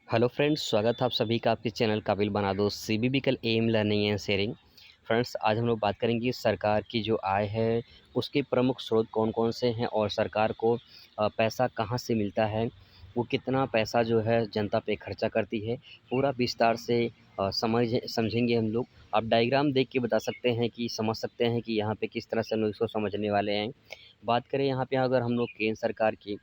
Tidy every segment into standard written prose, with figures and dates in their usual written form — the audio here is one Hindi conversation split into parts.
हेलो फ्रेंड्स, स्वागत है आप सभी का आपके चैनल काबिल बना दो सीबीबी कल am learning and sharing. Friends, आज हम लोग बात करेंगे सरकार की जो आय है उसके प्रमुख स्रोत कौन-कौन से हैं और सरकार को पैसा कहां से मिलता है, वो कितना पैसा जो है जनता पे खर्चा करती है, पूरा विस्तार से समझेंगे हम लोग। आप डायग्राम देख के बता सकते हैं कि समझ सकते हैं कि यहाँ पे किस तरह से हम लोग इसको समझने वाले हैं। बात करें यहाँ पे अगर हम लोग केंद्र सरकार की,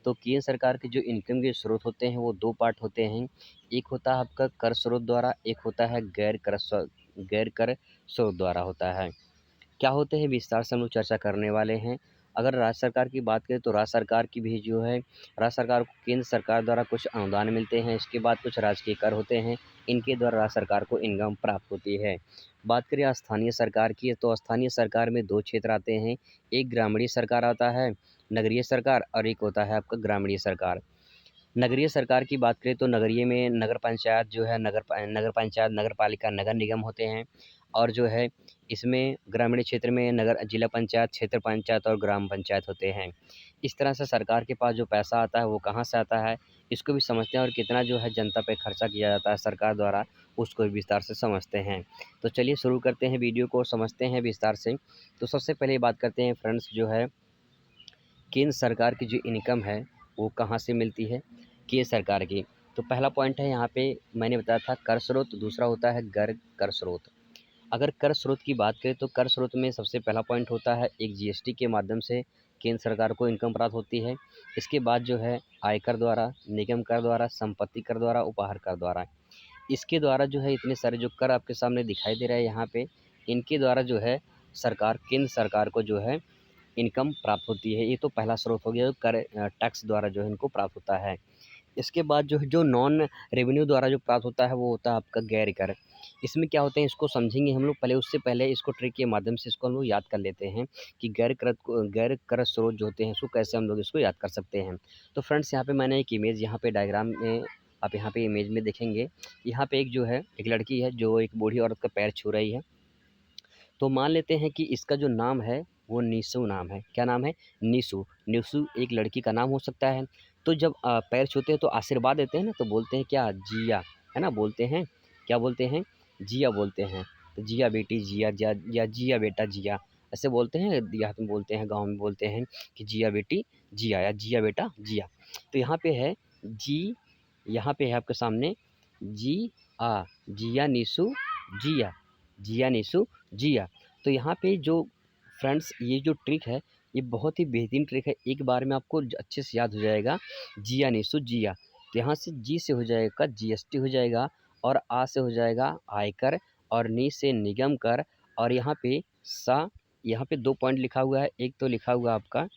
तो केंद्र सरकार के जो इनकम के स्रोत होते हैं वो 2 पार्ट होते हैं। एक होता है आपका कर स्रोत द्वारा, एक होता है गैर कर स्रोत द्वारा होता है। क्या होते हैं विस्तार से हम लोग चर्चा करने वाले हैं। अगर राज्य सरकार की बात करें तो राज्य सरकार की भी जो है राज्य सरकार को केंद्र सरकार द्वारा कुछ अनुदान मिलते हैं, इसके बाद कुछ राजकीय कर होते हैं, इनके द्वारा राज्य सरकार को इनकम प्राप्त होती है। बात करें स्थानीय सरकार की तो स्थानीय सरकार में 2 क्षेत्र आते हैं, एक ग्रामीण सरकार आता है, नगरीय सरकार और एक होता है आपका ग्रामीण सरकार। नगरीय सरकार की बात करें तो नगरीय में नगर पंचायत जो है नगर पंचायत, नगर पालिका, नगर निगम होते हैं और जो है इसमें ग्रामीण क्षेत्र में नगर जिला पंचायत, क्षेत्र पंचायत और ग्राम पंचायत होते हैं। इस तरह से सरकार के पास जो पैसा आता है वो कहाँ से आता है, इसको भी समझते हैं और कितना जो है जनता पे खर्चा किया जाता है सरकार द्वारा, उसको भी विस्तार से समझते हैं। तो चलिए शुरू करते हैं वीडियो को, समझते हैं विस्तार से। तो सबसे पहले बात करते हैं फ्रेंड्स जो है केंद्र सरकार की जो इनकम है वो कहाँ से मिलती है केंद्र सरकार की। तो पहला पॉइंट है यहाँ पे मैंने बताया था कर स्रोत, दूसरा होता है गैर कर स्रोत। अगर कर स्रोत की बात करें तो कर स्रोत में सबसे पहला पॉइंट होता है एक जीएसटी के माध्यम से केंद्र सरकार को इनकम प्राप्त होती है। इसके बाद जो है आयकर द्वारा, निगम कर द्वारा, संपत्ति कर द्वारा, उपहार कर द्वारा। इसके द्वारा जो है इतने सारे जो कर आपके सामने दिखाई दे रहे हैं यहाँ पे, इनके द्वारा जो है सरकार केंद्र सरकार को जो है इनकम प्राप्त होती है। ये तो पहला स्रोत हो गया जो कर टैक्स द्वारा जो है इनको प्राप्त होता है। इसके बाद जो है जो नॉन रेवेन्यू द्वारा जो प्राप्त होता है वो होता है आपका गैर कर। इसमें क्या होते हैं इसको समझेंगे हम लोग, पहले उससे पहले इसको ट्रिक के माध्यम से इसको हम लोग याद कर लेते हैं कि गैर कर स्रोत जो होते हैं इसको कैसे हम लोग इसको याद कर सकते हैं। तो फ्रेंड्स, यहाँ पे मैंने एक इमेज यहाँ पे डायग्राम में आप यहाँ पे इमेज में देखेंगे, यहाँ पे एक जो है एक लड़की है जो एक बूढ़ी औरत का पैर छू रही है। तो मान लेते हैं कि इसका जो नाम है वो निशु नाम है। क्या नाम है? निशु। निशु एक लड़की का नाम हो सकता है। तो जब पैर छूते हैं तो आशीर्वाद देते हैं ना, तो बोलते हैं क्या? जिया, है ना? बोलते हैं, क्या बोलते हैं? जिया बोलते हैं। तो जिया बेटी जिया, या जिया बेटा जिया, ऐसे बोलते हैं। देहात में बोलते हैं, गाँव में बोलते हैं कि जिया बेटी जिया या जिया बेटा जिया। तो यहाँ पे है जी, यहाँ पे है आपके सामने जी जिया निशु जिया, जिया निशु जिया। तो यहाँ पे जो फ्रेंड्स ये जो ट्रिक है ये बहुत ही बेहतरीन ट्रिक है, एक बार में आपको अच्छे से याद हो जाएगा। जिया निशु जिया, तो यहाँ से जी से हो जाएगा जीएसटी हो जाएगा, और आ से हो जाएगा आयकर, और नी से निगम कर, और यहाँ पे सा, यहाँ पे 2 पॉइंट लिखा हुआ है। एक तो लिखा हुआ आपका,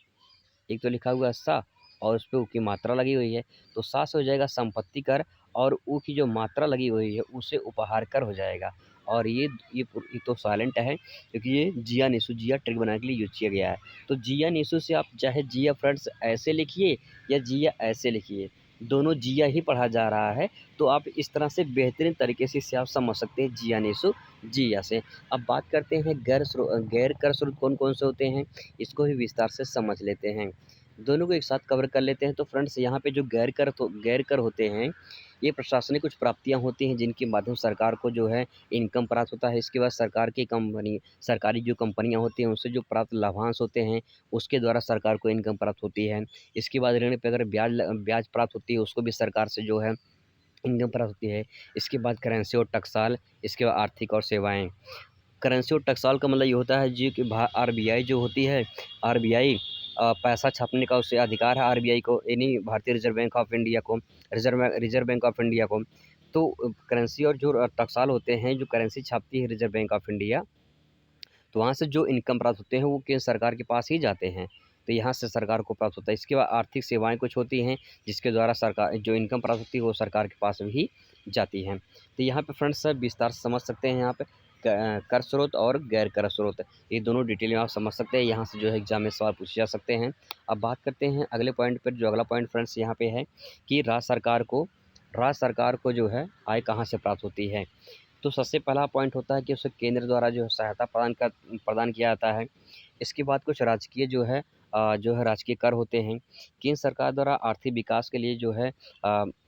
एक तो लिखा हुआ है सा और उस पे ऊ की मात्रा लगी हुई है, तो सा से हो जाएगा संपत्ति कर, और ऊ की जो मात्रा लगी हुई है उसे उपहार कर हो जाएगा। और ये तो साइलेंट है क्योंकि ये जिया निशु जिया ट्रिक बनाने के लिए यूज़ किया गया है। तो जिया निशु से आप चाहे जिया फ्रेंड्स ऐसे लिखिए या जिया ऐसे लिखिए, दोनों जिया ही पढ़ा जा रहा है। तो आप इस तरह से बेहतरीन तरीके से इसे आप समझ सकते हैं जिया निशु जिया से। अब बात करते हैं गैर कर स्रोत कौन-कौन से होते हैं, इसको भी विस्तार से समझ लेते हैं। दोनों को एक साथ कवर कर लेते हैं। तो फ्रेंड्स, यहाँ पे जो गैर कर होते हैं, ये प्रशासनिक कुछ प्राप्तियाँ होती हैं जिनके माध्यम सरकार को जो है इनकम प्राप्त होता है। इसके बाद सरकारी जो कंपनियाँ होती हैं उनसे जो प्राप्त लाभांश होते हैं उसके द्वारा सरकार को इनकम प्राप्त होती है। इसके बाद ऋण पे अगर ब्याज प्राप्त होती है उसको भी सरकार से जो है इनकम प्राप्त होती है। इसके बाद करेंसी और टकसाल, इसके बाद आर्थिक और सेवाएँ। करेंसी और टकसाल का मतलब ये होता है जी कि आरबीआई जो होती है, आरबीआई पैसा छापने का उसे अधिकार है आरबीआई को, यानी भारतीय रिजर्व बैंक ऑफ इंडिया को, रिजर्व बैंक ऑफ इंडिया को। तो करेंसी और जो टकसाल होते हैं, जो करेंसी छापती है रिजर्व बैंक ऑफ इंडिया, तो वहाँ से जो इनकम प्राप्त होते हैं वो केंद्र सरकार के पास ही जाते हैं। तो यहाँ से सरकार को प्राप्त होता है। इसके बाद आर्थिक सेवाएँ कुछ होती हैं जिसके द्वारा सरकार जो इनकम प्राप्त होती है वो सरकार के पास भी जाती हैं। तो यहाँ पे फ्रेंड्स विस्तार से समझ सकते हैं, यहाँ पे कर स्रोत और गैर कर स्रोत, ये दोनों डिटेल में आप समझ सकते हैं। यहाँ से जो है एग्जाम में सवाल पूछे जा सकते हैं। अब बात करते हैं अगले पॉइंट पर। जो अगला पॉइंट फ्रेंड्स यहाँ पे है कि राज्य सरकार को जो है आय कहाँ से प्राप्त होती है। तो सबसे पहला पॉइंट होता है कि उसे केंद्र द्वारा जो है सहायता प्रदान किया जाता है। इसके बाद कुछ राजकीय जो है राजकीय कर होते हैं। केंद्र सरकार द्वारा आर्थिक विकास के लिए जो है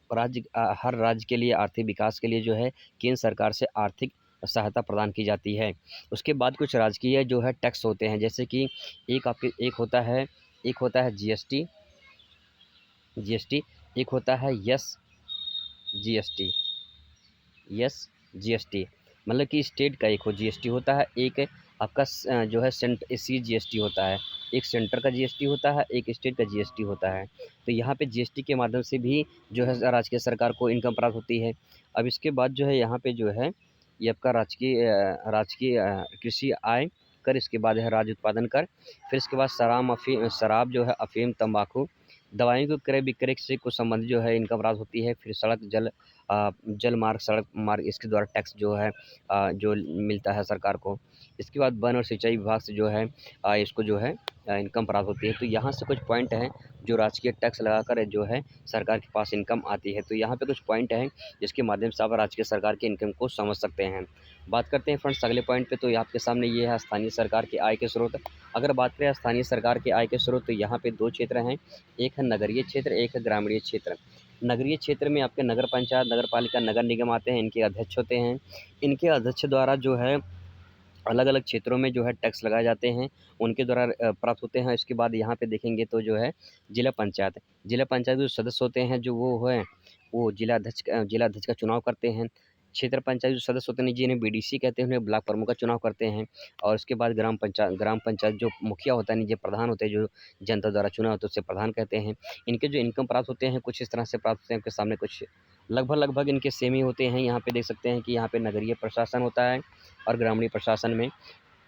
हर राज्य के लिए आर्थिक विकास के लिए जो है केंद्र सरकार से आर्थिक सहायता प्रदान की जाती है। उसके बाद कुछ राजकीय जो है टैक्स होते हैं, जैसे कि एक होता है जीएसटी, जीएसटी, एक होता है जीएसटी, जीएसटी, मतलब कि स्टेट का एक हो जीएसटी होता है, एक आपका जो है सीजीएसटी होता है। एक सेंटर का जीएसटी होता है, एक स्टेट का जीएसटी होता है। तो यहाँ पे जीएसटी के माध्यम से भी जो है राज्य सरकार को इनकम प्राप्त होती है। अब इसके बाद जो है यहाँ पे जो है ये आपका राजकीय कृषि आय कर, इसके बाद है राज्य उत्पादन कर, फिर इसके बाद शराब जो है, अफ़ीम, तंबाकू, दवाइयों के क्रय विक्रय से कुछ संबंधित जो है इनकम प्राप्त होती है। फिर जल मार्ग, सड़क मार्ग, इसके द्वारा टैक्स जो है जो मिलता है सरकार को। इसके बाद वन और सिंचाई विभाग से जो है इसको जो है इनकम प्राप्त होती है। तो यहाँ से कुछ पॉइंट हैं जो राजकीय टैक्स लगाकर जो है सरकार के पास इनकम आती है। तो यहाँ पे कुछ पॉइंट हैं जिसके माध्यम से आप राजकीय सरकार की इनकम को समझ सकते हैं। बात करते हैं फ्रेंड्स अगले पॉइंट पे। तो आपके सामने ये है स्थानीय सरकार की आय के स्रोत। अगर बात करें स्थानीय सरकार के आय के स्रोत, तो यहाँ पे 2 क्षेत्र हैं, एक है नगरीय क्षेत्र, एक है ग्रामीण क्षेत्र। नगरीय क्षेत्र में आपके नगर पंचायत, नगर पालिका, नगर निगम आते हैं, इनके अध्यक्ष होते हैं। इनके अध्यक्ष द्वारा जो है अलग-अलग क्षेत्रों में जो है टैक्स लगाए जाते हैं, उनके द्वारा प्राप्त होते हैं। इसके बाद यहाँ पे देखेंगे तो जो है जिला पंचायत जो सदस्य होते हैं, जो वो है, वो जिला अध्यक्ष का चुनाव करते हैं। क्षेत्र पंचायत जो सदस्य होते हैं, जिन्हें बीडीसी कहते हैं, उन्हें ब्लॉक प्रमुख का चुनाव करते हैं। और उसके बाद ग्राम पंचायत जो मुखिया होता है, जो प्रधान होते हैं, जो जनता द्वारा चुना होता है, उसे प्रधान कहते हैं। इनके जो इनकम प्राप्त होते हैं, कुछ इस तरह से प्राप्त होते हैं। आपके सामने कुछ लगभग इनके सेम ही होते हैं। यहाँ पे देख सकते हैं कि यहाँ पे नगरीय प्रशासन होता है और ग्रामीण प्रशासन में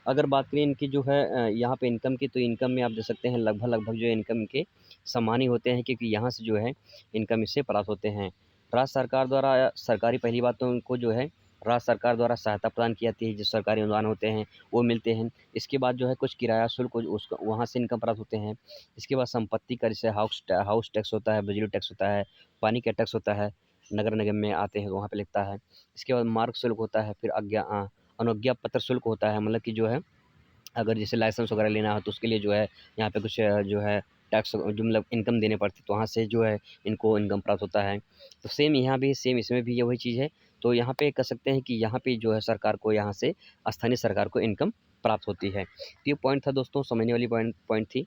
अगर बात करें इनकी जो है यहाँ पे इनकम की, तो इनकम में आप देख सकते हैं लगभग जो इनकम के समान ही होते हैं, क्योंकि यहाँ से जो है इनकम इससे प्राप्त होते हैं। राज्य सरकार द्वारा सरकारी, पहली बात तो उनको जो है राज्य सरकार द्वारा सहायता प्रदान की जाती है, जो सरकारी अनुदान होते हैं वो मिलते हैं। इसके बाद जो है कुछ किराया शुल्क उसका वहाँ से इनकम प्राप्त होते हैं। इसके बाद संपत्ति कर, जैसे हाउस टैक्स होता है, बिजली टैक्स होता है, पानी का टैक्स होता है, नगर निगम में आते हैं तो वहाँ पे लगता है। इसके बाद मार्ग शुल्क होता है, फिर अनुज्ञा पत्र शुल्क होता है, मतलब कि जो है अगर जैसे लाइसेंस वगैरह लेना हो तो उसके लिए जो है यहाँ पे कुछ जो है टैक्स जो मतलब इनकम देने पड़ती है, तो वहाँ से जो है इनको इनकम प्राप्त होता है। तो सेम यहाँ भी, सेम इसमें भी ये वही चीज़ है। तो यहाँ पे कह सकते हैं कि यहाँ पे जो है सरकार को, यहाँ से स्थानीय सरकार को इनकम प्राप्त होती है। तो ये पॉइंट था दोस्तों, समझने वाली पॉइंट थी।